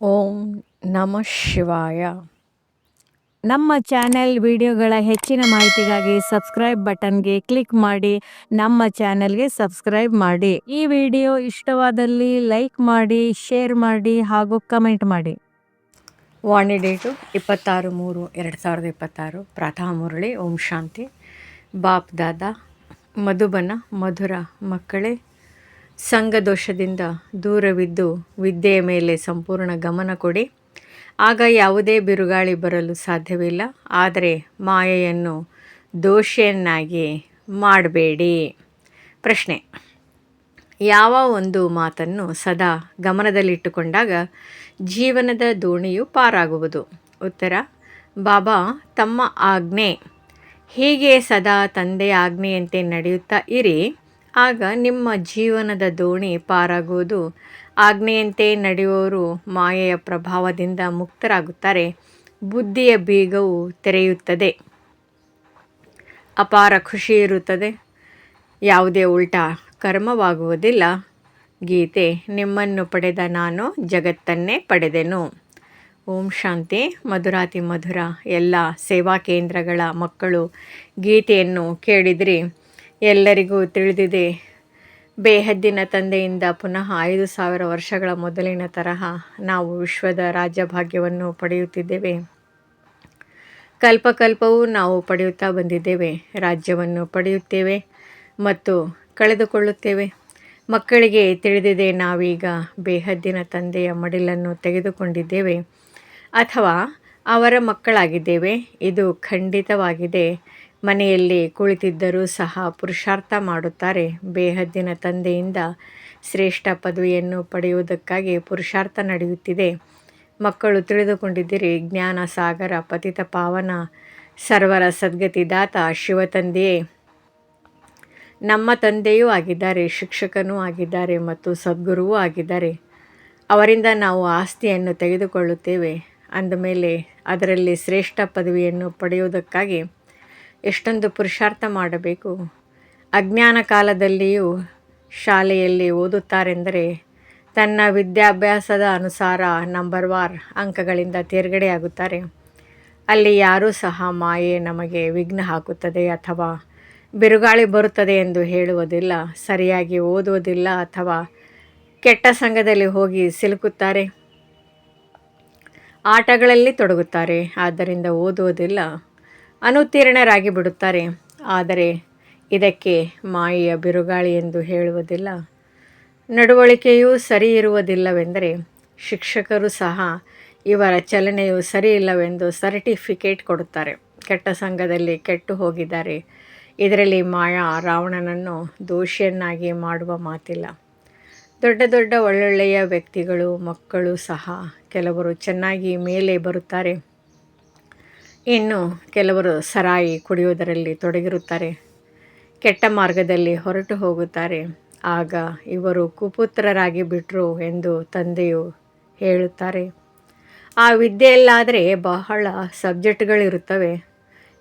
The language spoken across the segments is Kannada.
ಓಂ ನಮಃ ಶಿವಾಯ. ನಮ್ಮ ಚಾನೆಲ್ ವಿಡಿಯೋಗಳ ಹೆಚ್ಚಿನ ಮಾಹಿತಿಗಾಗಿ ಸಬ್ಸ್ಕ್ರೈಬ್ ಬಟನ್ಗೆ ಕ್ಲಿಕ್ ಮಾಡಿ ನಮ್ಮ ಚಾನೆಲ್ಗೆ ಸಬ್ಸ್ಕ್ರೈಬ್ ಮಾಡಿ. ಈ ವಿಡಿಯೋ ಇಷ್ಟವಾದಲ್ಲಿ ಲೈಕ್ ಮಾಡಿ, ಶೇರ್ ಮಾಡಿ ಹಾಗೂ ಕಮೆಂಟ್ ಮಾಡಿ. ವಾಣಿ ಡೇಟು 26/3/2026. ಪ್ರಾತಃ ಮುರಳಿ. ಓಂ ಶಾಂತಿ. ಬಾಪ್ ದಾದಾ ಮಧುಬನ ಮಧುರ ಮಕ್ಕಳೇ, ಸಂಘದೋಷದಿಂದ ದೂರವಿದ್ದು ವಿದ್ಯೆಯ ಮೇಲೆ ಸಂಪೂರ್ಣ ಗಮನ ಕೊಡಿ. ಆಗ ಯಾವುದೇ ಬಿರುಗಾಳಿ ಬರಲು ಸಾಧ್ಯವಿಲ್ಲ. ಆದರೆ ಮಾಯೆಯನ್ನು ದೋಷಿಯನ್ನಾಗಿ ಮಾಡಬೇಡಿ. ಪ್ರಶ್ನೆ: ಯಾವ ಒಂದು ಮಾತನ್ನು ಸದಾ ಗಮನದಲ್ಲಿಟ್ಟುಕೊಂಡಾಗ ಜೀವನದ ದೋಣಿಯು ಪಾರಾಗುವುದು? ಉತ್ತರ: ಬಾಬಾ ತಮ್ಮ ಆಜ್ಞೆ. ಹೀಗೆ ಸದಾ ತಂದೆಯ ಆಜ್ಞೆಯಂತೆ ನಡೆಯುತ್ತಾ ಇರಿ, ಆಗ ನಿಮ್ಮ ಜೀವನದ ದೋಣಿ ಪಾರಾಗುವುದು. ಆಜ್ಞೆಯಂತೆ ನಡೆಯುವವರು ಮಾಯೆಯ ಪ್ರಭಾವದಿಂದ ಮುಕ್ತರಾಗುತ್ತಾರೆ. ಬುದ್ಧಿಯ ಬೀಗವು ತೆರೆಯುತ್ತದೆ. ಅಪಾರ ಖುಷಿ ಇರುತ್ತದೆ. ಯಾವುದೇ ಉಲ್ಟಾ ಕರ್ಮವಾಗುವುದಿಲ್ಲ. ಗೀತೆ: ನಿಮ್ಮನ್ನು ಪಡೆದ ನಾನು ಜಗತ್ತನ್ನೇ ಪಡೆದೆನು. ಓಂ ಶಾಂತಿ. ಮಧುರಾತಿ ಮಧುರ ಎಲ್ಲ ಸೇವಾ ಕೇಂದ್ರಗಳ ಮಕ್ಕಳು ಗೀತೆಯನ್ನು ಕೇಳಿದ್ರಿ. ಎಲ್ಲರಿಗೂ ತಿಳಿದಿದೆ, ಬೇಹದ್ದಿನ ತಂದೆಯಿಂದ ಪುನಃ 5000 ವರ್ಷಗಳ ಮೊದಲಿನ ತರಹ ನಾವು ವಿಶ್ವದ ರಾಜ್ಯಭಾಗ್ಯವನ್ನು ಪಡೆಯುತ್ತಿದ್ದೇವೆ. ಕಲ್ಪಕಲ್ಪವೂ ನಾವು ಪಡೆಯುತ್ತಾ ಬಂದಿದ್ದೇವೆ. ರಾಜ್ಯವನ್ನು ಪಡೆಯುತ್ತೇವೆ ಮತ್ತು ಕಳೆದುಕೊಳ್ಳುತ್ತೇವೆ. ಮಕ್ಕಳಿಗೆ ತಿಳಿದಿದೆ, ನಾವೀಗ ಬೇಹದ್ದಿನ ತಂದೆಯ ಮಡಿಲನ್ನು ತೆಗೆದುಕೊಂಡಿದ್ದೇವೆ ಅಥವಾ ಅವರ ಮಕ್ಕಳಾಗಿದ್ದೇವೆ. ಇದು ಖಂಡಿತವಾಗಿದೆ. ಮನೆಯಲ್ಲಿ ಕುಳಿತಿದ್ದರೂ ಸಹ ಪುರುಷಾರ್ಥ ಮಾಡುತ್ತಾರೆ. ಬೇಹದ್ದಿನ ತಂದೆಯಿಂದ ಶ್ರೇಷ್ಠ ಪದವಿಯನ್ನು ಪಡೆಯುವುದಕ್ಕಾಗಿ ಪುರುಷಾರ್ಥ ನಡೆಯುತ್ತಿದೆ. ಮಕ್ಕಳು ತಿಳಿದುಕೊಂಡಿದ್ದೀರಿ, ಜ್ಞಾನ ಸಾಗರ ಪತಿತ ಪಾವನ ಸರ್ವರ ಸದ್ಗತಿದಾತ ಶಿವತಂದೆಯೇ ನಮ್ಮ ತಂದೆಯೂ ಆಗಿದ್ದಾರೆ, ಶಿಕ್ಷಕನೂ ಆಗಿದ್ದಾರೆ ಮತ್ತು ಸದ್ಗುರುವೂ ಆಗಿದ್ದಾರೆ. ಅವರಿಂದ ನಾವು ಆಸ್ತಿಯನ್ನು ತೆಗೆದುಕೊಳ್ಳುತ್ತೇವೆ. ಅಂದಮೇಲೆ ಅದರಲ್ಲಿ ಶ್ರೇಷ್ಠ ಪದವಿಯನ್ನು ಪಡೆಯುವುದಕ್ಕಾಗಿ ಎಷ್ಟೊಂದು ಪುರುಷಾರ್ಥ ಮಾಡಬೇಕು. ಅಜ್ಞಾನ ಕಾಲದಲ್ಲಿಯೂ ಶಾಲೆಯಲ್ಲಿ ಓದುತ್ತಾರೆಂದರೆ ತನ್ನ ವಿದ್ಯಾಭ್ಯಾಸದ ಅನುಸಾರ ನಂಬರ್ವಾರ್ ಅಂಕಗಳಿಂದ ತೇರ್ಗಡೆಯಾಗುತ್ತಾರೆ. ಅಲ್ಲಿ ಯಾರೂ ಸಹ ಮಾಯೆ ನಮಗೆ ವಿಘ್ನ ಹಾಕುತ್ತದೆ ಅಥವಾ ಬಿರುಗಾಳಿ ಬರುತ್ತದೆ ಎಂದು ಹೇಳುವುದಿಲ್ಲ. ಸರಿಯಾಗಿ ಓದುವುದಿಲ್ಲ ಅಥವಾ ಕೆಟ್ಟ ಸಂಘದಲ್ಲಿ ಹೋಗಿ ಸಿಲುಕುತ್ತಾರೆ. ಆಟಗಳಲ್ಲಿ ತೊಡಗುತ್ತಾರೆ, ಆದ್ದರಿಂದ ಓದುವುದಿಲ್ಲ, ಅನುತ್ತೀರ್ಣರಾಗಿ ಬಿಡುತ್ತಾರೆ. ಆದರೆ ಇದಕ್ಕೆ ಮಾಯೆಯ ಬಿರುಗಾಳಿ ಎಂದು ಹೇಳುವುದಿಲ್ಲ. ನಡವಳಿಕೆಯೂ ಸರಿ ಇರುವುದಿಲ್ಲವೆಂದರೆ ಶಿಕ್ಷಕರು ಸಹ ಇವರ ಚಲನೆಯು ಸರಿ ಇಲ್ಲವೆಂದು ಸರ್ಟಿಫಿಕೇಟ್ ಕೊಡುತ್ತಾರೆ. ಕೆಟ್ಟ ಸಂಘದಲ್ಲಿ ಕೆಟ್ಟು ಹೋಗಿದ್ದಾರೆ. ಇದರಲ್ಲಿ ಮಾಯಾ ರಾವಣನನ್ನು ದೋಷಿಯನ್ನಾಗಿ ಮಾಡುವ ಮಾತಿಲ್ಲ. ದೊಡ್ಡ ದೊಡ್ಡ ಒಳ್ಳೊಳ್ಳೆಯ ವ್ಯಕ್ತಿಗಳು ಮಕ್ಕಳು ಸಹ ಕೆಲವರು ಚೆನ್ನಾಗಿ ಮೇಲೆ ಬರುತ್ತಾರೆ. ಇನ್ನು ಕೆಲವರು ಸರಾಯಿ ಕುಡಿಯುವುದರಲ್ಲಿ ತೊಡಗಿರುತ್ತಾರೆ, ಕೆಟ್ಟ ಮಾರ್ಗದಲ್ಲಿ ಹೊರಟು ಹೋಗುತ್ತಾರೆ. ಆಗ ಇವರು ಕುಪುತ್ರರಾಗಿ ಬಿಟ್ಟರು ಎಂದು ತಂದೆಯು ಹೇಳುತ್ತಾರೆ. ಆ ವಿದ್ಯೆಯಲ್ಲಾದರೆ ಬಹಳ ಸಬ್ಜೆಕ್ಟ್ಗಳಿರುತ್ತವೆ.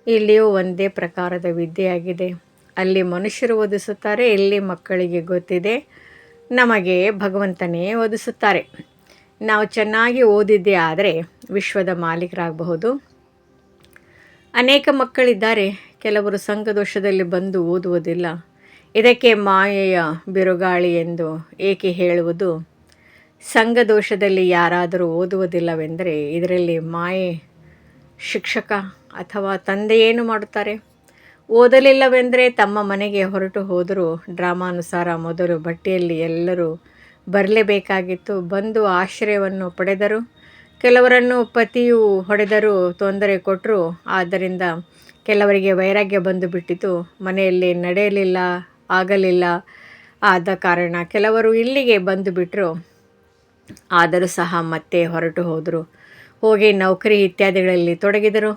ಇಲ್ಲಿಯೂ ಒಂದೇ ಪ್ರಕಾರದ ವಿದ್ಯೆಯಾಗಿದೆ. ಅಲ್ಲಿ ಮನುಷ್ಯರು ಓದಿಸುತ್ತಾರೆ, ಇಲ್ಲಿ ಮಕ್ಕಳಿಗೆ ಗೊತ್ತಿದೆ ನಮಗೆ ಭಗವಂತನೇ ಓದಿಸುತ್ತಾರೆ. ನಾವು ಚೆನ್ನಾಗಿ ಓದಿದ್ದೇ ಆದರೆ ವಿಶ್ವದ ಮಾಲೀಕರಾಗಬಹುದು. ಅನೇಕ ಮಕ್ಕಳಿದ್ದಾರೆ, ಕೆಲವರು ಸಂಘದೋಷದಲ್ಲಿ ಬಂದು ಓದುವುದಿಲ್ಲ. ಇದಕ್ಕೆ ಮಾಯೆಯ ಬಿರುಗಾಳಿ ಎಂದು ಏಕೆ ಹೇಳುವುದು? ಸಂಘದೋಷದಲ್ಲಿ ಯಾರಾದರೂ ಓದುವುದಿಲ್ಲವೆಂದರೆ ಇದರಲ್ಲಿ ಮಾಯೆ ಶಿಕ್ಷಕ ಅಥವಾ ತಂದೆ ಏನು ಮಾಡುತ್ತಾರೆ? ಓದಲಿಲ್ಲವೆಂದರೆ ತಮ್ಮ ಮನೆಗೆ ಹೊರಟು ಹೋದರೂ ಡ್ರಾಮಾನುಸಾರ ಮೊದಲು ಬಟ್ಟೆಯಲ್ಲಿ ಎಲ್ಲರೂ ಬರಲೇಬೇಕಾಗಿತ್ತು. ಬಂದು ಆಶ್ರಯವನ್ನು ಪಡೆದರು. ಕೆಲವರನ್ನು ಪತಿಯು ಹೊಡೆದರೂ ತೊಂದರೆ ಕೊಟ್ಟರು. ಆದ್ದರಿಂದ ಕೆಲವರಿಗೆ ವೈರಾಗ್ಯ ಬಂದು ಬಿಟ್ಟಿತು. ಮನೆಯಲ್ಲಿ ನಡೆಯಲಿಲ್ಲ, ಆಗಲಿಲ್ಲ. ಆದ ಕಾರಣ ಕೆಲವರು ಇಲ್ಲಿಗೆ ಬಂದು ಬಿಟ್ಟರು. ಆದರೂ ಸಹ ಮತ್ತೆ ಹೊರಟು ಹೋದರು. ಹೋಗಿ ನೌಕರಿ ಇತ್ಯಾದಿಗಳಲ್ಲಿ ತೊಡಗಿದರು.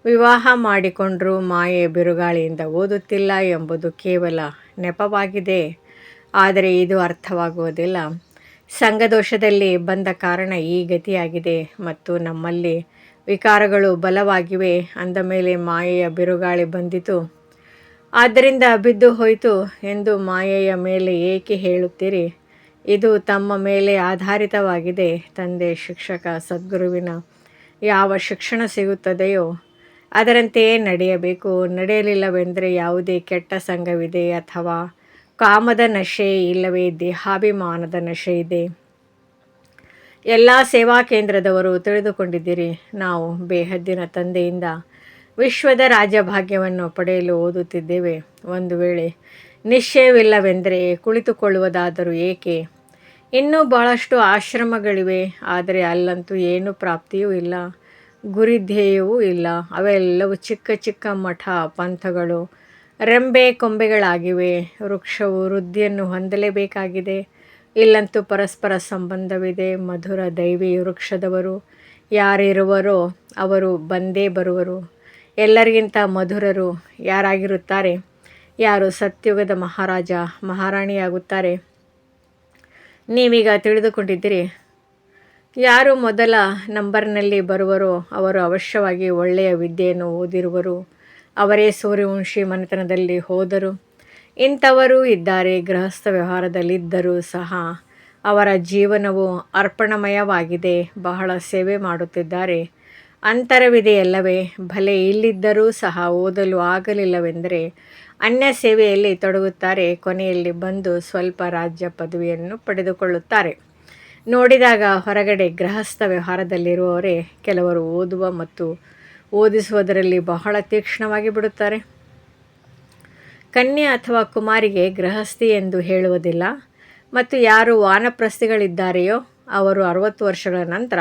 ವಿವಾಹ ಮಾಡಿಕೊಂಡರೂ ಮಾಯೆ ಬಿರುಗಾಳಿಯಿಂದ ಓದುತ್ತಿಲ್ಲ ಎಂಬುದು ಕೇವಲ ನೆಪವಾಗಿದೆ. ಆದರೆ ಇದು ಅರ್ಥವಾಗುವುದಿಲ್ಲ. ಸಂಘದೋಷದಲ್ಲಿ ಬಂದ ಕಾರಣ ಈ ಗತಿಯಾಗಿದೆ ಮತ್ತು ನಮ್ಮಲ್ಲಿ ವಿಕಾರಗಳು ಬಲವಾಗಿವೆ. ಅಂದ ಮೇಲೆ ಮಾಯೆಯ ಬಿರುಗಾಳಿ ಬಂದಿತು, ಆದ್ದರಿಂದ ಬಿದ್ದು ಹೋಯಿತು ಎಂದು ಮಾಯೆಯ ಮೇಲೆ ಏಕೆ ಹೇಳುತ್ತೀರಿ? ಇದು ತಮ್ಮ ಮೇಲೆ ಆಧಾರಿತವಾಗಿದೆ. ತಂದೆ, ಶಿಕ್ಷಕ, ಸದ್ಗುರುವಿನ ಯಾವ ಶಿಕ್ಷಣ ಸಿಗುತ್ತದೆಯೋ ಅದರಂತೆಯೇ ನಡೆಯಬೇಕು. ನಡೆಯಲಿಲ್ಲವೆಂದರೆ ಯಾವುದೇ ಕೆಟ್ಟ ಸಂಘವಿದೆ ಅಥವಾ ಕಾಮದ ನಶೆ, ಇಲ್ಲವೇ ದೇಹಾಭಿಮಾನದ ನಶೆ ಇದೆ. ಎಲ್ಲ ಸೇವಾ ಕೇಂದ್ರದವರು ತಿಳಿದುಕೊಂಡಿದ್ದೀರಿ. ನಾವು ಬೇಹದ್ದಿನ ತಂದೆಯಿಂದ ವಿಶ್ವದ ರಾಜ್ಯಭಾಗ್ಯವನ್ನು ಪಡೆಯಲು ಓದುತ್ತಿದ್ದೇವೆ. ಒಂದು ವೇಳೆ ನಿಶ್ಚಯವಿಲ್ಲವೆಂದರೆ ಕುಳಿತುಕೊಳ್ಳುವುದಾದರೂ ಏಕೆ? ಇನ್ನೂ ಬಹಳಷ್ಟು ಆಶ್ರಮಗಳಿವೆ, ಆದರೆ ಅಲ್ಲಂತೂ ಏನೂ ಪ್ರಾಪ್ತಿಯೂ ಇಲ್ಲ, ಗುರಿಧ್ಯೇಯವೂ ಇಲ್ಲ. ಅವೆಲ್ಲವೂ ಚಿಕ್ಕ ಚಿಕ್ಕ ಮಠ ಪಂಥಗಳು, ರೆಂಬೆ ಕೊಂಬೆಗಳಾಗಿವೆ. ವೃಕ್ಷವು ವೃದ್ಧಿಯನ್ನು ಹೊಂದಲೇಬೇಕಾಗಿದೆ. ಇಲ್ಲಂತೂ ಪರಸ್ಪರ ಸಂಬಂಧವಿದೆ. ಮಧುರ ದೈವಿ ವೃಕ್ಷದವರು ಯಾರಿರುವರೋ ಅವರು ಬಂದೇ ಬರುವರು. ಎಲ್ಲರಿಗಿಂತ ಮಧುರರು ಯಾರಾಗಿರುತ್ತಾರೆ? ಯಾರು ಸತ್ಯುಗದ ಮಹಾರಾಜ ಮಹಾರಾಣಿಯಾಗುತ್ತಾರೆ? ನೀವೀಗ ತಿಳಿದುಕೊಂಡಿದ್ದೀರಿ. ಯಾರು ಮೊದಲ ನಂಬರ್ನಲ್ಲಿ ಬರುವರೋ ಅವರು ಅವಶ್ಯವಾಗಿ ಒಳ್ಳೆಯ ವಿದ್ಯೆಯನ್ನು ಓದಿರುವರು. ಅವರೇ ಸೂರ್ಯವಂಶಿ ಮನೆತನದಲ್ಲಿ ಹೋದರು. ಇಂಥವರೂ ಇದ್ದಾರೆ. ಗೃಹಸ್ಥ ವ್ಯವಹಾರದಲ್ಲಿದ್ದರೂ ಸಹ ಅವರ ಜೀವನವು ಅರ್ಪಣಮಯವಾಗಿದೆ. ಬಹಳ ಸೇವೆ ಮಾಡುತ್ತಿದ್ದಾರೆ. ಅಂತರವಿದೆಯಲ್ಲವೇ? ಭಲೆ ಇಲ್ಲಿದ್ದರೂ ಸಹ ಓದಲು ಆಗಲಿಲ್ಲವೆಂದರೆ ಅನ್ಯ ಸೇವೆಯಲ್ಲಿ ತೊಡಗುತ್ತಾರೆ. ಕೊನೆಯಲ್ಲಿ ಬಂದು ಸ್ವಲ್ಪ ರಾಜ್ಯ ಪದವಿಯನ್ನು ಪಡೆದುಕೊಳ್ಳುತ್ತಾರೆ. ನೋಡಿದಾಗ ಹೊರಗಡೆ ಗೃಹಸ್ಥ ವ್ಯವಹಾರದಲ್ಲಿರುವವರೇ ಕೆಲವರು ಓದುವ ಮತ್ತು ಓದಿಸುವುದರಲ್ಲಿ ಬಹಳ ತೀಕ್ಷ್ಣವಾಗಿ ಬಿಡುತ್ತಾರೆ. ಕನ್ಯೆ ಅಥವಾ ಕುಮಾರಿಗೆ ಗೃಹಸ್ಥಿ ಎಂದು ಹೇಳುವುದಿಲ್ಲ. ಮತ್ತು ಯಾರು ವಾನಪ್ರಸ್ಥಿಗಳಿದ್ದಾರೆಯೋ ಅವರು 60 ವರ್ಷಗಳ ನಂತರ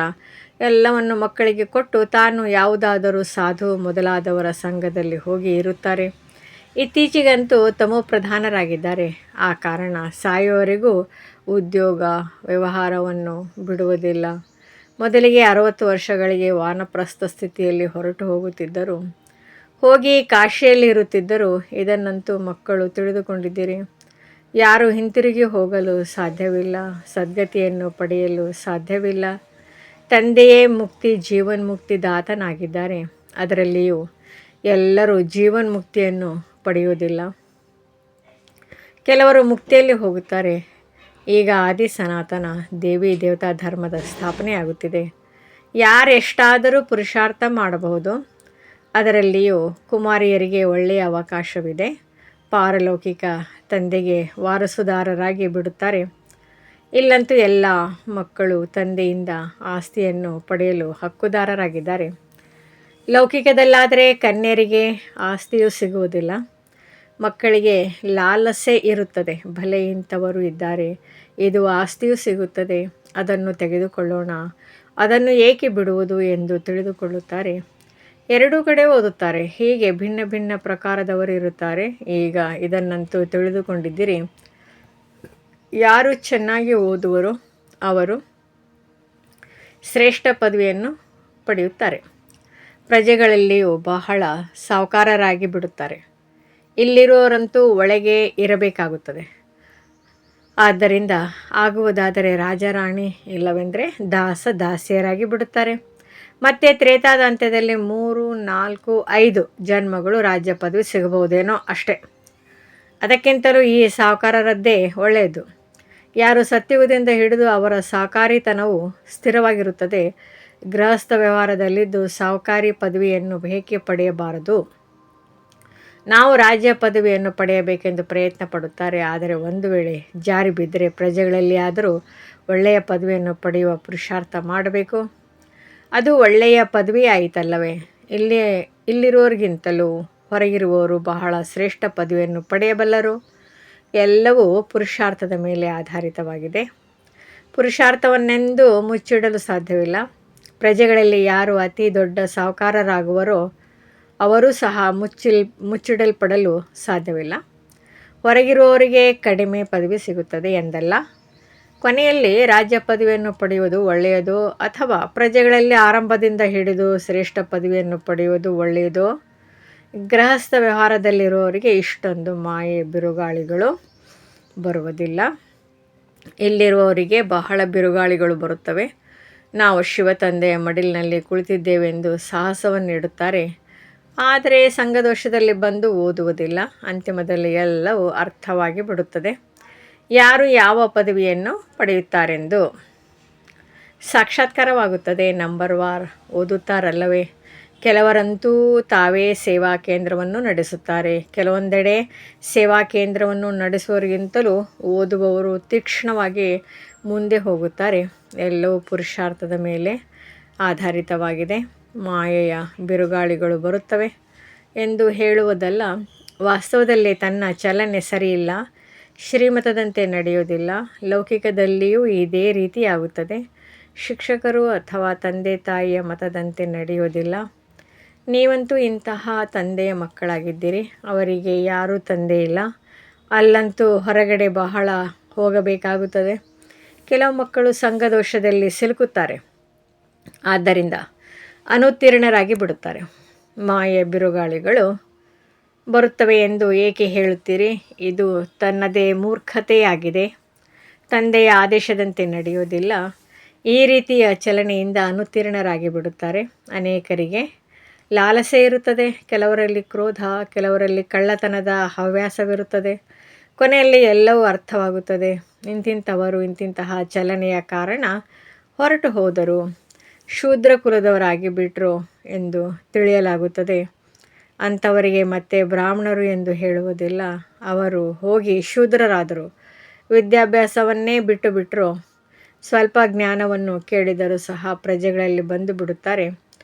ಎಲ್ಲವನ್ನು ಮಕ್ಕಳಿಗೆ ಕೊಟ್ಟು ತಾನು ಯಾವುದಾದರೂ ಸಾಧು ಮೊದಲಾದವರ ಸಂಘದಲ್ಲಿ ಹೋಗಿ ಇರುತ್ತಾರೆ. ಇತ್ತೀಚೆಗಂತೂ ತಮೋಪ್ರಧಾನರಾಗಿದ್ದಾರೆ. ಆ ಕಾರಣ ಸಾಯುವವರೆಗೂ ಉದ್ಯೋಗ ವ್ಯವಹಾರವನ್ನು ಬಿಡುವುದಿಲ್ಲ. ಮೊದಲಿಗೆ 60 ವರ್ಷಗಳಿಗೆ ವಾನಪ್ರಸ್ಥ ಸ್ಥಿತಿಯಲ್ಲಿ ಹೊರಟು ಹೋಗುತ್ತಿದ್ದರು. ಹೋಗಿ ಕಾಶಿಯಲ್ಲಿ ಇರುತ್ತಿದ್ದರು. ಇದನ್ನಂತೂ ಮಕ್ಕಳು ತಿಳಿದುಕೊಂಡಿದ್ದೀರಿ. ಯಾರು ಹಿಂತಿರುಗಿ ಹೋಗಲು ಸಾಧ್ಯವಿಲ್ಲ, ಸದ್ಗತಿಯನ್ನು ಪಡೆಯಲು ಸಾಧ್ಯವಿಲ್ಲ. ತಂದೆಯೇ ಮುಕ್ತಿ ಜೀವನ್ಮುಕ್ತಿ ದಾತನಾಗಿದ್ದಾರೆ. ಅದರಲ್ಲಿಯೂ ಎಲ್ಲರೂ ಜೀವನ್ಮುಕ್ತಿಯನ್ನು ಪಡೆಯುವುದಿಲ್ಲ. ಕೆಲವರು ಮುಕ್ತಿಯಲ್ಲಿ ಹೋಗುತ್ತಾರೆ. ಈಗ ಆದಿ ಸನಾತನ ದೇವಿ ದೇವತಾ ಧರ್ಮದ ಸ್ಥಾಪನೆಯಾಗುತ್ತಿದೆ. ಯಾರೆಷ್ಟಾದರೂ ಪುರುಷಾರ್ಥ ಮಾಡಬಹುದು. ಅದರಲ್ಲಿಯೂ ಕುಮಾರಿಯರಿಗೆ ಒಳ್ಳೆಯ ಅವಕಾಶವಿದೆ. ಪಾರಲೌಕಿಕ ತಂದೆಗೆ ವಾರಸುದಾರರಾಗಿ ಬಿಡುತ್ತಾರೆ. ಇಲ್ಲಂತೂ ಎಲ್ಲ ಮಕ್ಕಳು ತಂದೆಯಿಂದ ಆಸ್ತಿಯನ್ನು ಪಡೆಯಲು ಹಕ್ಕುದಾರರಾಗಿದ್ದಾರೆ. ಲೌಕಿಕದಲ್ಲಾದರೆ ಕನ್ಯರಿಗೆ ಆಸ್ತಿಯೂ ಸಿಗುವುದಿಲ್ಲ. ಮಕ್ಕಳಿಗೆ ಲಾಲಸೆ ಇರುತ್ತದೆ. ಭಲೆ ಇಂಥವರು ಇದ್ದಾರೆ, ಇದು ಆಸ್ತಿಯೂ ಸಿಗುತ್ತದೆ, ಅದನ್ನು ತೆಗೆದುಕೊಳ್ಳೋಣ, ಅದನ್ನು ಏಕೆ ಬಿಡುವುದು ಎಂದು ತಿಳಿದುಕೊಳ್ಳುತ್ತಾರೆ. ಎರಡೂ ಕಡೆ ಓದುತ್ತಾರೆ. ಹೀಗೆ ಭಿನ್ನ ಭಿನ್ನ ಪ್ರಕಾರದವರು ಇರುತ್ತಾರೆ. ಈಗ ಇದನ್ನಂತೂ ತಿಳಿದುಕೊಂಡಿದ್ದೀರಿ. ಯಾರು ಚೆನ್ನಾಗಿ ಓದುವರೋ ಅವರು ಶ್ರೇಷ್ಠ ಪದವಿಯನ್ನು ಪಡೆಯುತ್ತಾರೆ. ಪ್ರಜೆಗಳಲ್ಲಿಯೂ ಬಹಳ ಸಾಹುಕಾರರಾಗಿ ಬಿಡುತ್ತಾರೆ. ಇಲ್ಲಿರುವವರಂತೂ ಒಳಗೆ ಇರಬೇಕಾಗುತ್ತದೆ. ಆದ್ದರಿಂದ ಆಗುವುದಾದರೆ ರಾಜರಾಣಿ, ಇಲ್ಲವೆಂದರೆ ದಾಸ ದಾಸಿಯರಾಗಿ ಬಿಡುತ್ತಾರೆ. ಮತ್ತೆ ತ್ರೇತಾದ ಅಂತ್ಯದಲ್ಲಿ 3, 4, 5 ಜನ್ಮಗಳು ರಾಜ್ಯ ಪದವಿ ಸಿಗಬಹುದೇನೋ ಅಷ್ಟೇ. ಅದಕ್ಕಿಂತಲೂ ಈ ಸಾಹುಕಾರರದ್ದೇ ಒಳ್ಳೆಯದು. ಯಾರು ಸತ್ಯುಗದಿಂದ ಹಿಡಿದು ಅವರ ಸಾಹುಕಾರಿತನವು ಸ್ಥಿರವಾಗಿರುತ್ತದೆ. ಗೃಹಸ್ಥ ವ್ಯವಹಾರದಲ್ಲಿದ್ದು ಸಾಹುಕಾರಿ ಪದವಿಯನ್ನು ಏಕೆ ಪಡೆಯಬಾರದು? ನಾವು ರಾಜ್ಯ ಪದವಿಯನ್ನು ಪಡೆಯಬೇಕೆಂದು ಪ್ರಯತ್ನ ಪಡುತ್ತಾರೆ. ಆದರೆ ಒಂದು ವೇಳೆ ಜಾರಿ ಬಿದ್ದರೆ ಪ್ರಜೆಗಳಲ್ಲಿ ಆದರೂ ಒಳ್ಳೆಯ ಪದವಿಯನ್ನು ಪಡೆಯುವ ಪುರುಷಾರ್ಥ ಮಾಡಬೇಕು. ಅದು ಒಳ್ಳೆಯ ಪದವಿ ಆಯಿತಲ್ಲವೇ? ಇಲ್ಲಿರುವವರಿಗಿಂತಲೂ ಹೊರಗಿರುವವರು ಬಹಳ ಶ್ರೇಷ್ಠ ಪದವಿಯನ್ನು ಪಡೆಯಬಲ್ಲರು. ಎಲ್ಲವೂ ಪುರುಷಾರ್ಥದ ಮೇಲೆ ಆಧಾರಿತವಾಗಿದೆ. ಪುರುಷಾರ್ಥವನ್ನೆಂದೂ ಮುಚ್ಚಿಡಲು ಸಾಧ್ಯವಿಲ್ಲ. ಪ್ರಜೆಗಳಲ್ಲಿ ಯಾರು ಅತಿ ದೊಡ್ಡ ಸಾಹುಕಾರರಾಗುವರೋ ಅವರೂ ಸಹ ಮುಚ್ಚಿಡಲ್ಪಡಲು ಸಾಧ್ಯವಿಲ್ಲ. ಹೊರಗಿರುವವರಿಗೆ ಕಡಿಮೆ ಪದವಿ ಸಿಗುತ್ತದೆ ಎಂದಲ್ಲ. ಕೊನೆಯಲ್ಲಿ ರಾಜ್ಯ ಪದವಿಯನ್ನು ಪಡೆಯುವುದು ಒಳ್ಳೆಯದು ಅಥವಾ ಪ್ರಜೆಗಳಲ್ಲಿ ಆರಂಭದಿಂದ ಹಿಡಿದು ಶ್ರೇಷ್ಠ ಪದವಿಯನ್ನು ಪಡೆಯುವುದು ಒಳ್ಳೆಯದು? ಗೃಹಸ್ಥ ವ್ಯವಹಾರದಲ್ಲಿರುವವರಿಗೆ ಇಷ್ಟೊಂದು ಮಾಯೆ ಬಿರುಗಾಳಿಗಳು ಬರುವುದಿಲ್ಲ. ಇಲ್ಲಿರುವವರಿಗೆ ಬಹಳ ಬಿರುಗಾಳಿಗಳು ಬರುತ್ತವೆ. ನಾವು ಶಿವತಂದೆಯ ಮಡಿಲಿನಲ್ಲಿ ಕುಳಿತಿದ್ದೇವೆಂದು ಸಾಹಸವನ್ನಿಡುತ್ತಾರೆ. ಆದರೆ ಸಂಘದೋಷದಲ್ಲಿ ಬಂದು ಓದುವುದಿಲ್ಲ. ಅಂತಿಮದಲ್ಲಿ ಎಲ್ಲವೂ ಅರ್ಥವಾಗಿ ಬಿಡುತ್ತದೆ. ಯಾರು ಯಾವ ಪದವಿಯನ್ನು ಪಡೆಯುತ್ತಾರೆಂದು ಸಾಕ್ಷಾತ್ಕಾರವಾಗುತ್ತದೆ. Number war ಓದುತ್ತಾರಲ್ಲವೇ? ಕೆಲವರಂತೂ ತಾವೇ ಸೇವಾ ಕೇಂದ್ರವನ್ನು ನಡೆಸುತ್ತಾರೆ. ಕೆಲವೊಂದೆಡೆ ಸೇವಾ ಕೇಂದ್ರವನ್ನು ನಡೆಸುವವರಿಗಿಂತಲೂ ಓದುವವರು ತೀಕ್ಷ್ಣವಾಗಿ ಮುಂದೆ ಹೋಗುತ್ತಾರೆ. ಎಲ್ಲವೂ ಪುರುಷಾರ್ಥದ ಮೇಲೆ ಆಧಾರಿತವಾಗಿದೆ. ಮಾಯೆಯ ಬಿರುಗಾಳಿಗಳು ಬರುತ್ತವೆ ಎಂದು ಹೇಳುವುದಲ್ಲ, ವಾಸ್ತವದಲ್ಲಿ ತನ್ನ ಚಲನೆ ಸರಿಯಿಲ್ಲ, ಶ್ರೀಮತದಂತೆ ನಡೆಯುವುದಿಲ್ಲ. ಲೌಕಿಕದಲ್ಲಿಯೂ ಇದೇ ರೀತಿಯಾಗುತ್ತದೆ. ಶಿಕ್ಷಕರು ಅಥವಾ ತಂದೆ ತಾಯಿಯ ಮತದಂತೆ ನಡೆಯುವುದಿಲ್ಲ. ನೀವಂತೂ ಇಂತಹ ತಂದೆಯ ಮಕ್ಕಳಾಗಿದ್ದೀರಿ. ಅವರಿಗೆ ಯಾರೂ ತಂದೆ ಇಲ್ಲ. ಅಲ್ಲಂತೂ ಹೊರಗಡೆ ಬಹಳ ಹೋಗಬೇಕಾಗುತ್ತದೆ. ಕೆಲವು ಮಕ್ಕಳು ಸಂಘದೋಷದಲ್ಲಿ ಸಿಲುಕುತ್ತಾರೆ, ಆದ್ದರಿಂದ ಅನುತ್ತೀರ್ಣರಾಗಿ ಬಿಡುತ್ತಾರೆ. ಮಾಯೆಯ ಬಿರುಗಾಳಿಗಳು ಬರುತ್ತವೆ ಎಂದು ಏಕೆ ಹೇಳುತ್ತೀರಿ? ಇದು ತನ್ನದೇ ಮೂರ್ಖತೆಯಾಗಿದೆ. ತಂದೆಯ ಆದೇಶದಂತೆ ನಡೆಯುವುದಿಲ್ಲ. ಈ ರೀತಿಯ ಚಲನೆಯಿಂದ ಅನುತ್ತೀರ್ಣರಾಗಿ ಬಿಡುತ್ತಾರೆ. ಅನೇಕರಿಗೆ ಲಾಲಸೆ ಇರುತ್ತದೆ, ಕೆಲವರಲ್ಲಿ ಕ್ರೋಧ, ಕೆಲವರಲ್ಲಿ ಕಳ್ಳತನದ ಹವ್ಯಾಸವಿರುತ್ತದೆ. ಕೊನೆಯಲ್ಲಿ ಎಲ್ಲವೂ ಅರ್ಥವಾಗುತ್ತದೆ. ಇಂತಿಂಥವರು ಇಂತಿಂತಹ ಚಲನೆಯ ಕಾರಣ ಹೊರಟು ಹೋದರು, ಶೂದ್ರ ಕುಲದವರಾಗಿ ಬಿಟ್ರು ಎಂದು ತಿಳಿಯಲಾಗುತ್ತದೆ. ಅಂಥವರಿಗೆ ಮತ್ತೆ ಬ್ರಾಹ್ಮಣರು ಎಂದು ಹೇಳುವುದಿಲ್ಲ. ಅವರು ಹೋಗಿ ಶೂದ್ರರಾದರು, ವಿದ್ಯಾಭ್ಯಾಸವನ್ನೇ ಬಿಟ್ಟು ಬಿಟ್ಟರು. ಸ್ವಲ್ಪ ಜ್ಞಾನವನ್ನು ಕೇಳಿದರೂ ಸಹ ಪ್ರಜೆಗಳಲ್ಲಿ ಬಂದು ಬಿಡುತ್ತಾರೆ.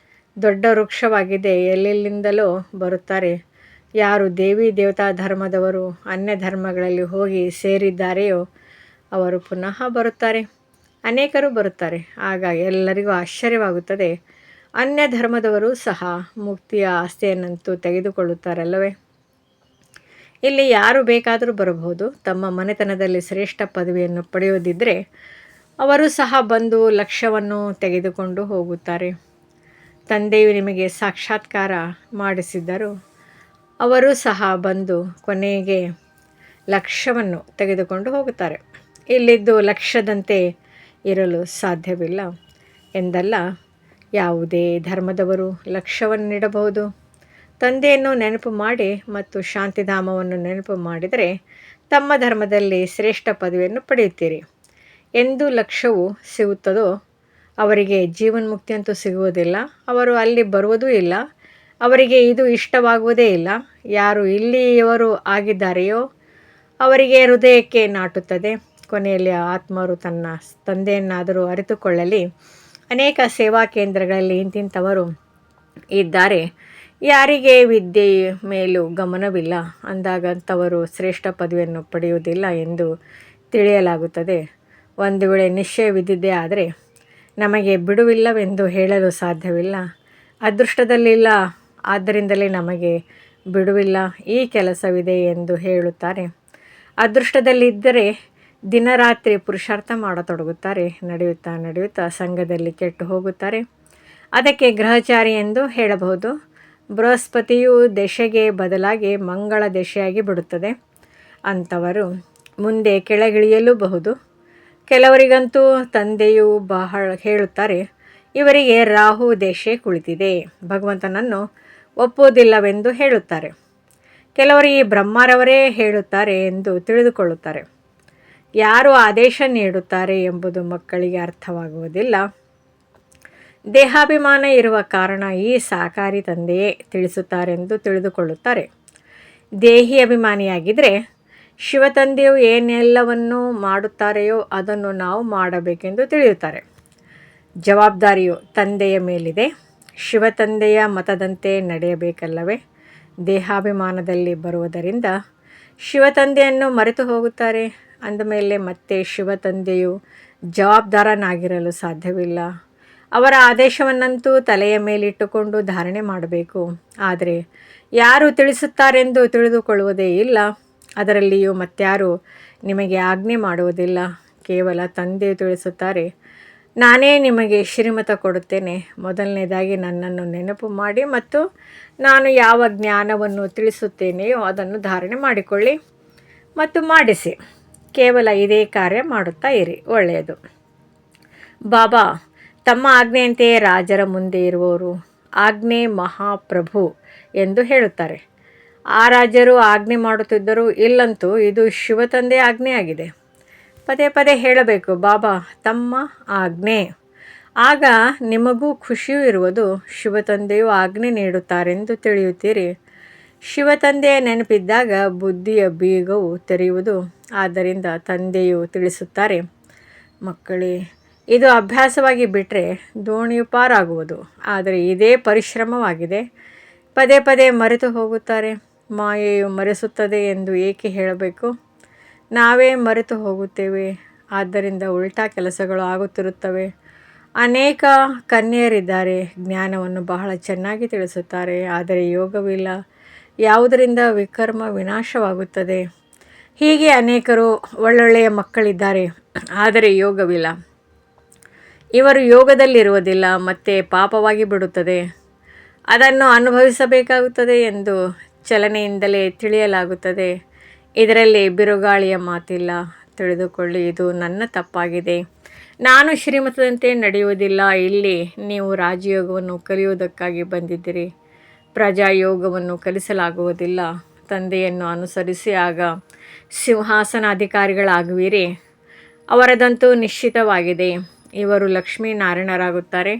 ದೊಡ್ಡ ವೃಕ್ಷವಾಗಿದೆ, ಎಲ್ಲೆಲ್ಲಿಂದಲೋ ಬರುತ್ತಾರೆ. ಯಾರು ದೇವಿ ದೇವತಾ ಧರ್ಮದವರು ಅನ್ಯ ಧರ್ಮಗಳಲ್ಲಿ ಹೋಗಿ ಸೇರಿದ್ದಾರೆಯೋ ಅವರು ಪುನಃ ಬರುತ್ತಾರೆ. ಅನೇಕರು ಬರುತ್ತಾರೆ. ಆಗ ಎಲ್ಲರಿಗೂ ಆಶ್ಚರ್ಯವಾಗುತ್ತದೆ. ಅನ್ಯ ಧರ್ಮದವರು ಸಹ ಮುಕ್ತಿಯ ಆಸ್ತಿಯನ್ನಂತೂ ತೆಗೆದುಕೊಳ್ಳುತ್ತಾರಲ್ಲವೇ? ಇಲ್ಲಿ ಯಾರು ಬೇಕಾದರೂ ಬರಬಹುದು. ತಮ್ಮ ಮನೆತನದಲ್ಲಿ ಶ್ರೇಷ್ಠ ಪದವಿಯನ್ನು ಪಡೆಯುವುದಿದ್ದರೆ ಅವರು ಸಹ ಬಂದು ಲಕ್ಷ್ಯವನ್ನು ತೆಗೆದುಕೊಂಡು ಹೋಗುತ್ತಾರೆ. ತಂದೆಯು ನಿಮಗೆ ಸಾಕ್ಷಾತ್ಕಾರ ಮಾಡಿಸಿದ್ದರು, ಅವರು ಸಹ ಬಂದು ಕೊನೆಗೆ ಲಕ್ಷ್ಯವನ್ನು ತೆಗೆದುಕೊಂಡು ಹೋಗುತ್ತಾರೆ. ಇಲ್ಲಿದ್ದು ಲಕ್ಷ್ಯದಂತೆ ಇರಲು ಸಾಧ್ಯವಿಲ್ಲ ಎಂದಲ್ಲ. ಯಾವುದೇ ಧರ್ಮದವರು ಲಕ್ಷ್ಯವನ್ನು ನೀಡಬಹುದು. ತಂದೆಯನ್ನು ನೆನಪು ಮಾಡಿ ಮತ್ತು ಶಾಂತಿಧಾಮವನ್ನು ನೆನಪು ಮಾಡಿದರೆ ತಮ್ಮ ಧರ್ಮದಲ್ಲಿ ಶ್ರೇಷ್ಠ ಪದವಿಯನ್ನು ಪಡೆಯುತ್ತೀರಿ. ಎಂದು ಲಕ್ಷ್ಯವು ಸಿಗುತ್ತದೋ ಅವರಿಗೆ ಜೀವನ್ಮುಕ್ತಿಯಂತೂ ಸಿಗುವುದಿಲ್ಲ. ಅವರು ಅಲ್ಲಿ ಬರುವುದೂ ಇಲ್ಲ. ಅವರಿಗೆ ಇದು ಇಷ್ಟವಾಗುವುದೇ ಇಲ್ಲ. ಯಾರು ಇಲ್ಲಿಯವರು ಆಗಿದ್ದಾರೆಯೋ ಅವರಿಗೆ ಹೃದಯಕ್ಕೆ ನಾಟುತ್ತದೆ. ಕೊನೆಯಲ್ಲಿ ಆತ್ಮರು ತನ್ನ ತಂದೆಯನ್ನಾದರೂ ಅರಿತುಕೊಳ್ಳಲಿ. ಅನೇಕ ಸೇವಾ ಕೇಂದ್ರಗಳಲ್ಲಿ ಇಂತಿಂಥವರು ಇದ್ದಾರೆ. ಯಾರಿಗೆ ವಿದ್ಯೆಯ ಮೇಲೂ ಗಮನವಿಲ್ಲ ಅಂದಾಗಂಥವರು ಶ್ರೇಷ್ಠ ಪದವಿಯನ್ನು ಪಡೆಯುವುದಿಲ್ಲ ಎಂದು ತಿಳಿಯಲಾಗುತ್ತದೆ. ಒಂದು ವೇಳೆ ನಿಶ್ಚಯವಿದ್ದಿದ್ದೇ ಆದರೆ ನಮಗೆ ಬಿಡುವಿಲ್ಲವೆಂದು ಹೇಳಲು ಸಾಧ್ಯವಿಲ್ಲ. ಅದೃಷ್ಟದಲ್ಲಿಲ್ಲ, ಆದ್ದರಿಂದಲೇ ನಮಗೆ ಬಿಡುವಿಲ್ಲ, ಈ ಕೆಲಸವಿದೆ ಎಂದು ಹೇಳುತ್ತಾರೆ. ಅದೃಷ್ಟದಲ್ಲಿದ್ದರೆ ದಿನರಾತ್ರಿ ಪುರುಷಾರ್ಥ ಮಾಡತೊಡಗುತ್ತಾರೆ. ನಡೆಯುತ್ತಾ ನಡೆಯುತ್ತಾ ಸಂಘದಲ್ಲಿ ಕೆಟ್ಟು ಹೋಗುತ್ತಾರೆ. ಅದಕ್ಕೆ ಗ್ರಹಚಾರಿ ಎಂದು ಹೇಳಬಹುದು. ಬೃಹಸ್ಪತಿಯು ದೆಶೆಗೆ ಬದಲಾಗಿ ಮಂಗಳ ದೆಶೆಯಾಗಿ ಬಿಡುತ್ತದೆ. ಅಂಥವರು ಮುಂದೆ ಕೆಳಗಿಳಿಯಲೂಬಹುದು. ಕೆಲವರಿಗಂತೂ ತಂದೆಯು ಬಹಳ ಹೇಳುತ್ತಾರೆ, ಇವರಿಗೆ ರಾಹು ದೆಶೆ ಕುಳಿತಿದೆ, ಭಗವಂತನನ್ನು ಒಪ್ಪುವುದಿಲ್ಲವೆಂದು ಹೇಳುತ್ತಾರೆ. ಕೆಲವರಿಗೆ ಬ್ರಹ್ಮರವರೇ ಹೇಳುತ್ತಾರೆ ಎಂದು ತಿಳಿದುಕೊಳ್ಳುತ್ತಾರೆ. ಯಾರು ಆದೇಶ ನೀಡುತ್ತಾರೆ ಎಂಬುದು ಮಕ್ಕಳಿಗೆ ಅರ್ಥವಾಗುವುದಿಲ್ಲ. ದೇಹಾಭಿಮಾನ ಇರುವ ಕಾರಣ ಈ ಸಾಕಾರಿ ತಂದೆಯೇ ತಿಳಿಸುತ್ತಾರೆಂದು ತಿಳಿದುಕೊಳ್ಳುತ್ತಾರೆ. ದೇಹಿ ಅಭಿಮಾನಿಯಾಗಿದ್ದರೆ ಶಿವತಂದೆಯು ಏನೆಲ್ಲವನ್ನು ಮಾಡುತ್ತಾರೆಯೋ ಅದನ್ನು ನಾವು ಮಾಡಬೇಕೆಂದು ತಿಳಿಯುತ್ತಾರೆ. ಜವಾಬ್ದಾರಿಯು ತಂದೆಯ ಮೇಲಿದೆ. ಶಿವತಂದೆಯ ಮತದಂತೆ ನಡೆಯಬೇಕಲ್ಲವೇ? ದೇಹಾಭಿಮಾನದಲ್ಲಿ ಬರುವುದರಿಂದ ಶಿವತಂದೆಯನ್ನು ಮರೆತು ಹೋಗುತ್ತಾರೆ. ಅಂದಮೇಲೆ ಮತ್ತೆ ಶಿವತಂದೆಯು ಜವಾಬ್ದಾರನಾಗಿರಲು ಸಾಧ್ಯವಿಲ್ಲ. ಅವರ ಆದೇಶವನ್ನಂತೂ ತಲೆಯ ಮೇಲಿಟ್ಟುಕೊಂಡು ಧಾರಣೆ ಮಾಡಬೇಕು. ಆದರೆ ಯಾರು ತಿಳಿಸುತ್ತಾರೆಂದು ತಿಳಿದುಕೊಳ್ಳುವುದೇ ಇಲ್ಲ. ಅದರಲ್ಲಿಯೂ ಮತ್ಯಾರು ನಿಮಗೆ ಆಜ್ಞೆ ಮಾಡುವುದಿಲ್ಲ. ಕೇವಲ ತಂದೆಯು ತಿಳಿಸುತ್ತಾರೆ, ನಾನೇ ನಿಮಗೆ ಶ್ರೀಮತ ಕೊಡುತ್ತೇನೆ. ಮೊದಲನೇದಾಗಿ ನನ್ನನ್ನು ನೆನಪು ಮಾಡಿ ಮತ್ತು ನಾನು ಯಾವ ಜ್ಞಾನವನ್ನು ತಿಳಿಸುತ್ತೇನೆಯೋ ಅದನ್ನು ಧಾರಣೆ ಮಾಡಿಕೊಳ್ಳಿ ಮತ್ತು ಮಾಡಿಸಿ. ಕೇವಲ ಇದೇ ಕಾರ್ಯ ಮಾಡುತ್ತಾ ಇರಿ, ಒಳ್ಳೆಯದು. ಬಾಬಾ ತಮ್ಮ ಆಜ್ಞೆಯಂತೆಯೇ ರಾಜರ ಮುಂದೆ ಇರುವವರು ಆಜ್ಞೆ ಮಹಾಪ್ರಭು ಎಂದು ಹೇಳುತ್ತಾರೆ. ಆ ರಾಜರು ಆಜ್ಞೆ ಮಾಡುತ್ತಿದ್ದರು. ಇಲ್ಲಂತೂ ಇದು ಶಿವತಂದೆಯ ಆಜ್ಞೆಯಾಗಿದೆ. ಪದೇ ಪದೇ ಹೇಳಬೇಕು, ಬಾಬಾ ತಮ್ಮ ಆಜ್ಞೆ. ಆಗ ನಿಮಗೂ ಖುಷಿಯೂ ಇರುವುದು. ಶಿವತಂದೆಯು ಆಜ್ಞೆ ನೀಡುತ್ತಾರೆಂದು ತಿಳಿಯುತ್ತೀರಿ. ಶಿವತಂದೆಯ ನೆನಪಿದ್ದಾಗ ಬುದ್ಧಿಯ ಬೀಗವು ತೆರೆಯುವುದು. ಆದ್ದರಿಂದ ತಂದೆಯು ತಿಳಿಸುತ್ತಾರೆ, ಮಕ್ಕಳೇ, ಇದು ಅಭ್ಯಾಸವಾಗಿ ಬಿಟ್ಟರೆ ದೋಣಿಯು ಪಾರಾಗುವುದು. ಆದರೆ ಇದೇ ಪರಿಶ್ರಮವಾಗಿದೆ. ಪದೇ ಪದೇ ಮರೆತು ಹೋಗುತ್ತಾರೆ. ಮಾಯೆಯು ಮರೆಸುತ್ತದೆ ಎಂದು ಏಕೆ ಹೇಳಬೇಕು? ನಾವೇ ಮರೆತು ಹೋಗುತ್ತೇವೆ. ಆದ್ದರಿಂದ ಉಲ್ಟಾ ಕೆಲಸಗಳು ಆಗುತ್ತಿರುತ್ತವೆ. ಅನೇಕ ಕನ್ಯೆಯರಿದ್ದಾರೆ, ಜ್ಞಾನವನ್ನು ಬಹಳ ಚೆನ್ನಾಗಿ ತಿಳಿಸುತ್ತಾರೆ, ಆದರೆ ಯೋಗವಿಲ್ಲ. ಯಾವುದರಿಂದ ವಿಕರ್ಮ ವಿನಾಶವಾಗುತ್ತದೆ. ಹೀಗೆ ಅನೇಕರು ಒಳ್ಳೊಳ್ಳೆಯ ಮಕ್ಕಳಿದ್ದಾರೆ, ಆದರೆ ಯೋಗವಿಲ್ಲ. ಇವರು ಯೋಗದಲ್ಲಿರುವುದಿಲ್ಲ, ಮತ್ತೆ ಪಾಪವಾಗಿ ಬಿಡುತ್ತದೆ. ಅದನ್ನು ಅನುಭವಿಸಬೇಕಾಗುತ್ತದೆ ಎಂದು ಚಲನೆಯಿಂದಲೇ ತಿಳಿಯಲಾಗುತ್ತದೆ. ಇದರಲ್ಲಿ ಬಿರುಗಾಳಿಯ ಮಾತಿಲ್ಲ. ತಿಳಿದುಕೊಳ್ಳಿ, ಇದು ನನ್ನ ತಪ್ಪಾಗಿದೆ. ನಾನು ಶ್ರೀಮತದಂತೆ ನಡೆಯುವುದಿಲ್ಲ. ಇಲ್ಲಿ ನೀವು ರಾಜಯೋಗವನ್ನು ಕಲಿಯುವುದಕ್ಕಾಗಿ ಬಂದಿದ್ದೀರಿ. ಪ್ರಜಾಯೋಗವನ್ನು ಕಲಿಸಲಾಗುವುದಿಲ್ಲ. ತಂದೆಯನ್ನು ಅನುಸರಿಸಿ, ಆಗ ಸಿಂಹಾಸನಾಧಿಕಾರಿಗಳಾಗುವಿರಿ. ಅವರದಂತೂ ನಿಶ್ಚಿತವಾಗಿದೆ. ಇವರು ಲಕ್ಷ್ಮೀನಾರಾಯಣರಾಗುತ್ತಾರೆ.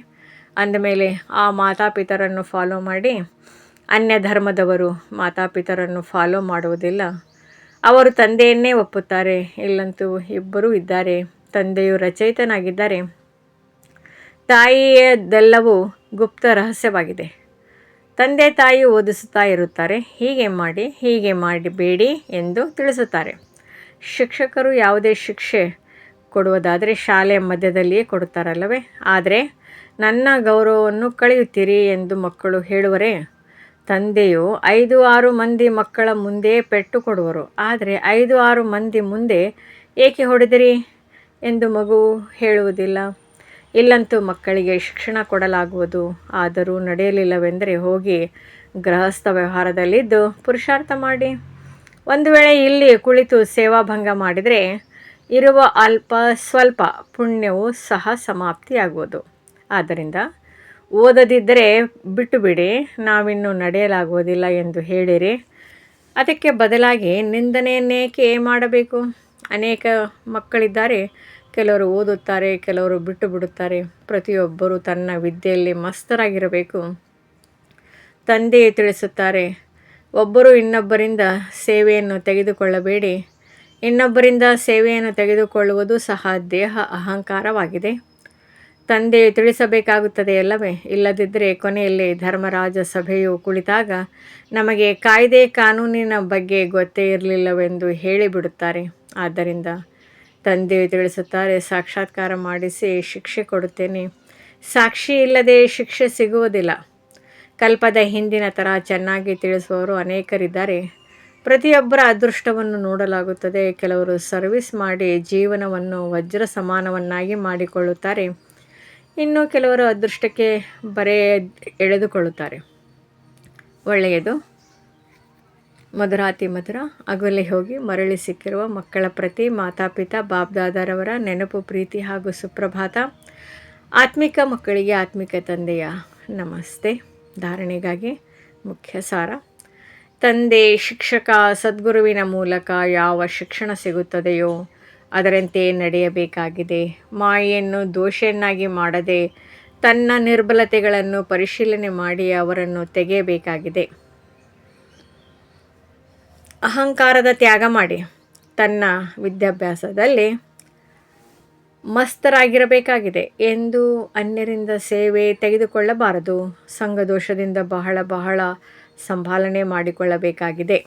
ಅಂದಮೇಲೆ ಆ ಮಾತಾಪಿತರನ್ನು ಫಾಲೋ ಮಾಡಿ. ಅನ್ಯ ಧರ್ಮದವರು ಮಾತಾಪಿತರನ್ನು ಫಾಲೋ ಮಾಡುವುದಿಲ್ಲ. ಅವರು ತಂದೆಯನ್ನೇ ಒಪ್ಪುತ್ತಾರೆ. ಇಲ್ಲಂತೂ ಇಬ್ಬರೂ ಇದ್ದಾರೆ. ತಂದೆಯು ರಚಯಿತನಾಗಿದ್ದಾರೆ. ತಾಯಿಯದೆಲ್ಲವೂ ಗುಪ್ತ ರಹಸ್ಯವಾಗಿದೆ. ತಂದೆ ತಾಯಿ ಓದಿಸುತ್ತಾ ಇರುತ್ತಾರೆ, ಹೀಗೆ ಮಾಡಬೇಡಿ ಎಂದು ತಿಳಿಸುತ್ತಾರೆ. ಶಿಕ್ಷಕರು ಯಾವುದೇ ಶಿಕ್ಷೆ ಕೊಡುವುದಾದರೆ ಶಾಲೆಯ ಮಧ್ಯದಲ್ಲಿಯೇ ಕೊಡುತ್ತಾರಲ್ಲವೇ? ಆದರೆ ನನ್ನ ಗೌರವವನ್ನು ಕಳೆಯುತ್ತೀರಿ ಎಂದು ಮಕ್ಕಳು ಹೇಳುವರೇ? ತಂದೆಯು 5-6 ಮಂದಿ ಮಕ್ಕಳ ಮುಂದೆ ಪೆಟ್ಟು ಕೊಡುವರು. ಆದರೆ 5-6 ಮಂದಿ ಮುಂದೆ ಏಕೆ ಹೊಡೆದಿರಿ ಎಂದು ಮಗು ಹೇಳುವುದಿಲ್ಲ. ಇಲ್ಲಂತೂ ಮಕ್ಕಳಿಗೆ ಶಿಕ್ಷಣ ಕೊಡಲಾಗುವುದು. ಆದರೂ ನಡೆಯಲಿಲ್ಲವೆಂದರೆ ಹೋಗಿ ಗೃಹಸ್ಥ ವ್ಯವಹಾರದಲ್ಲಿದ್ದು ಪುರುಷಾರ್ಥ ಮಾಡಿ. ಒಂದು ವೇಳೆ ಇಲ್ಲಿ ಕುಳಿತು ಸೇವಾಭಂಗ ಮಾಡಿದರೆ ಇರುವ ಸ್ವಲ್ಪ ಪುಣ್ಯವು ಸಹ ಸಮಾಪ್ತಿಯಾಗುವುದು. ಆದ್ದರಿಂದ ಓದದಿದ್ದರೆ ಬಿಟ್ಟು ಬಿಡಿ, ನಾವಿನ್ನೂ ನಡೆಯಲಾಗುವುದಿಲ್ಲ ಎಂದು ಹೇಳಿರಿ. ಅದಕ್ಕೆ ಬದಲಾಗಿ ನಿಂದನೆಯನ್ನೇಕೆ ಮಾಡಬೇಕು? ಅನೇಕ ಮಕ್ಕಳಿದ್ದಾರೆ. ಕೆಲವರು ಓದುತ್ತಾರೆ, ಕೆಲವರು ಬಿಟ್ಟು ಬಿಡುತ್ತಾರೆ. ಪ್ರತಿಯೊಬ್ಬರೂ ತನ್ನ ವಿದ್ಯೆಯಲ್ಲಿ ಮಸ್ತರಾಗಿರಬೇಕು. ತಂದೆಯು ತಿಳಿಸುತ್ತಾರೆ, ಒಬ್ಬರು ಇನ್ನೊಬ್ಬರಿಂದ ಸೇವೆಯನ್ನು ತೆಗೆದುಕೊಳ್ಳಬೇಡಿ. ಇನ್ನೊಬ್ಬರಿಂದ ಸೇವೆಯನ್ನು ತೆಗೆದುಕೊಳ್ಳುವುದು ಸಹ ದೇಹ ಅಹಂಕಾರವಾಗಿದೆ. ತಂದೆಯು ತಿಳಿಸಬೇಕಾಗುತ್ತದೆಯಲ್ಲವೇ? ಇಲ್ಲದಿದ್ದರೆ ಕೊನೆಯಲ್ಲಿ ಧರ್ಮರಾಜ ಸಭೆಯು ಕುಳಿತಾಗ ನಮಗೆ ಕಾಯ್ದೆ ಕಾನೂನಿನ ಬಗ್ಗೆ ಗೊತ್ತೇ ಇರಲಿಲ್ಲವೆಂದು ಹೇಳಿಬಿಡುತ್ತಾರೆ. ಆದ್ದರಿಂದ ತಂದೆಯು ತಿಳಿಸುತ್ತಾರೆ, ಸಾಕ್ಷಾತ್ಕಾರ ಮಾಡಿಸಿ ಶಿಕ್ಷೆ ಕೊಡುತ್ತೇನೆ. ಸಾಕ್ಷಿ ಇಲ್ಲದೆ ಶಿಕ್ಷೆ ಸಿಗುವುದಿಲ್ಲ. ಕಲ್ಪದ ಹಿಂದಿನ ಥರ ಚೆನ್ನಾಗಿ ತಿಳಿಸುವವರು ಅನೇಕರಿದ್ದಾರೆ. ಪ್ರತಿಯೊಬ್ಬರ ಅದೃಷ್ಟವನ್ನು ನೋಡಲಾಗುತ್ತದೆ. ಕೆಲವರು ಸರ್ವಿಸ್ ಮಾಡಿ ಜೀವನವನ್ನು ವಜ್ರ ಸಮಾನವನ್ನಾಗಿ ಮಾಡಿಕೊಳ್ಳುತ್ತಾರೆ. ಇನ್ನು ಕೆಲವರು ಅದೃಷ್ಟಕ್ಕೆ ಬರೆ ಎಳೆದುಕೊಳ್ಳುತ್ತಾರೆ. ಒಳ್ಳೆಯದು. ಮಧುರಾತಿ ಮಧುರ ಅಗಲಿ ಹೋಗಿ ಮರಳಿ ಸಿಕ್ಕಿರುವ ಮಕ್ಕಳ ಪ್ರತಿ ಮಾತಾಪಿತಾ ಬಾಬ್ದಾದರವರ ನೆನಪು, ಪ್ರೀತಿ ಹಾಗೂ ಸುಪ್ರಭಾತ. ಆತ್ಮಿಕ ಮಕ್ಕಳಿಗೆ ಆತ್ಮಿಕ ತಂದೆಯ ನಮಸ್ತೆ. ಧಾರಣೆಗಾಗಿ ಮುಖ್ಯ ಸಾರ. ತಂದೆ ಶಿಕ್ಷಕ ಸದ್ಗುರುವಿನ ಮೂಲಕ ಯಾವ ಶಿಕ್ಷಣ ಸಿಗುತ್ತದೆಯೋ ಅದರಂತೆ ನಡೆಯಬೇಕಾಗಿದೆ. ಮಾಯೆಯನ್ನು ದೋಷೆಯನ್ನಾಗಿ ಮಾಡದೆ ತನ್ನ ನಿರ್ಬಲತೆಗಳನ್ನು ಪರಿಶೀಲನೆ ಮಾಡಿ ಅವರನ್ನು ತೆಗೆಯಬೇಕಾಗಿದೆ. ಅಹಂಕಾರದ ತ್ಯಾಗ ಮಾಡಿ ತನ್ನ ವಿದ್ಯಾಭ್ಯಾಸದಲ್ಲಿ ಮಸ್ತರಾಗಿರಬೇಕಾಗಿದೆ. ಎಂದು ಅನ್ಯರಿಂದ ಸೇವೆ ತೆಗೆದುಕೊಳ್ಳಬಾರದು. ಸಂಘದೋಷದಿಂದ ಬಹಳ ಸಂಭಾಲನೆ ಮಾಡಿಕೊಳ್ಳಬೇಕಾಗಿದೆ.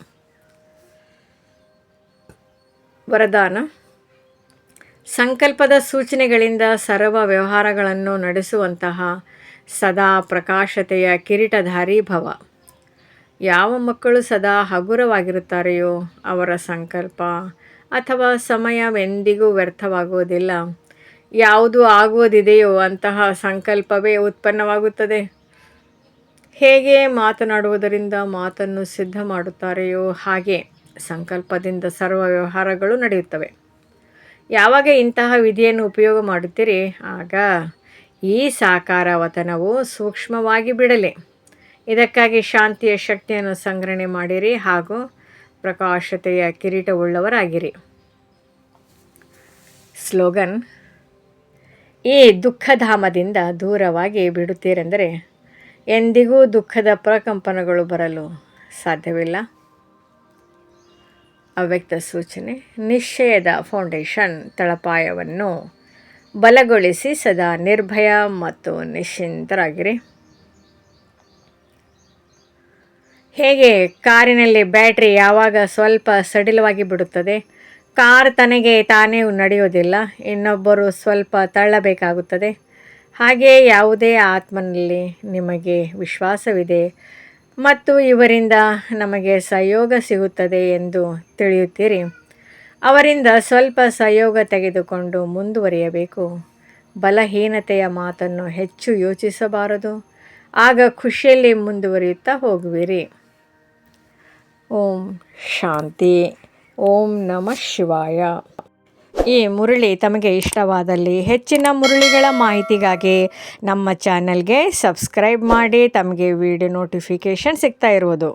ವರದಾನ. ಸಂಕಲ್ಪದ ಸೂಚನೆಗಳಿಂದ ಸರ್ವ ವ್ಯವಹಾರಗಳನ್ನು ನಡೆಸುವಂತಹ ಸದಾ ಪ್ರಕಾಶತೆಯ ಕಿರೀಟಧಾರಿ ಭವ. ಯಾವ ಮಕ್ಕಳು ಸದಾ ಹಗುರವಾಗಿರುತ್ತಾರೆಯೋ ಅವರ ಸಂಕಲ್ಪ ಅಥವಾ ಸಮಯವೆಂದಿಗೂ ವ್ಯರ್ಥವಾಗುವುದಿಲ್ಲ. ಯಾವುದು ಆಗುವುದಿದೆಯೋ ಅಂತಹ ಸಂಕಲ್ಪವೇ ಉತ್ಪನ್ನವಾಗುತ್ತದೆ. ಹೇಗೆ ಮಾತನಾಡುವುದರಿಂದ ಮಾತನ್ನು ಸಿದ್ಧ ಮಾಡುತ್ತಾರೆಯೋ ಹಾಗೆ ಸಂಕಲ್ಪದಿಂದ ಸರ್ವ ವ್ಯವಹಾರಗಳು ನಡೆಯುತ್ತವೆ. ಯಾವಾಗ ಇಂತಹ ವಿಧಿಯನ್ನು ಉಪಯೋಗ ಮಾಡುತ್ತೀರಿ ಆಗ ಈ ಸಾಕಾರ ವತನವು ಸೂಕ್ಷ್ಮವಾಗಿ ಬಿಡಲಿ. ಇದಕ್ಕಾಗಿ ಶಾಂತಿಯ ಶಕ್ತಿಯನ್ನು ಸಂಗ್ರಹಣೆ ಮಾಡಿರಿ ಹಾಗೂ ಪ್ರಕಾಶತೆಯ ಕಿರೀಟವುಳ್ಳವರಾಗಿರಿ. ಸ್ಲೋಗನ್: ಈ ದುಃಖಧಾಮದಿಂದ ದೂರವಾಗಿ ಬಿಡುತ್ತೀರೆಂದರೆ ಎಂದಿಗೂ ದುಃಖದ ಪ್ರಕಂಪನಗಳು ಬರಲು ಸಾಧ್ಯವಿಲ್ಲ. ಅವ್ಯಕ್ತ ಸೂಚನೆ: ನಿಶ್ಚಯದ ಫೌಂಡೇಶನ್ ತಳಪಾಯವನ್ನು ಬಲಗೊಳಿಸಿ ಸದಾ ನಿರ್ಭಯ ಮತ್ತು ನಿಶ್ಚಿಂತರಾಗಿರಿ. ಹೇಗೆ ಕಾರಿನಲ್ಲಿ ಬ್ಯಾಟ್ರಿ ಯಾವಾಗ ಸ್ವಲ್ಪ ಸಡಿಲವಾಗಿ ಬಿಡುತ್ತದೆ, ಕಾರ್ ತನಗೆ ತಾನೇ ನಡೆಯೋದಿಲ್ಲ, ಇನ್ನೊಬ್ಬರು ಸ್ವಲ್ಪ ತಳ್ಳಬೇಕಾಗುತ್ತದೆ. ಹಾಗೆ ಯಾವುದೇ ಆತ್ಮನಲ್ಲಿ ನಿಮಗೆ ವಿಶ್ವಾಸವಿದೆ ಮತ್ತು ಇವರಿಂದ ನಮಗೆ ಸಹಯೋಗ ಸಿಗುತ್ತದೆ ಎಂದು ತಿಳಿಯುತ್ತೀರಿ, ಅವರಿಂದ ಸ್ವಲ್ಪ ಸಹಯೋಗ ತೆಗೆದುಕೊಂಡು ಮುಂದುವರಿಯಬೇಕು. ಬಲಹೀನತೆಯ ಮಾತನ್ನು ಹೆಚ್ಚು ಯೋಚಿಸಬಾರದು, ಆಗ ಖುಷಿಯಲ್ಲಿ ಮುಂದುವರಿಯುತ್ತಾ ಹೋಗುವಿರಿ. ಓಂ ಶಾಂತಿ. ಓಂ ನಮಃ ಶಿವಾಯ. ಈ ಮುರಳಿ ತಮಗೆ ಇಷ್ಟವಾದಲ್ಲಿ ಹೆಚ್ಚಿನ ಮುರಳಿಗಳ ಮಾಹಿತಿಗಾಗಿ ನಮ್ಮ ಚಾನಲ್ಗೆ ಸಬ್ಸ್ಕ್ರೈಬ್ ಮಾಡಿ. ತಮಗೆ ವಿಡಿಯೋ ನೋಟಿಫಿಕೇಷನ್ ಸಿಗ್ತಾ ಇರುವುದು.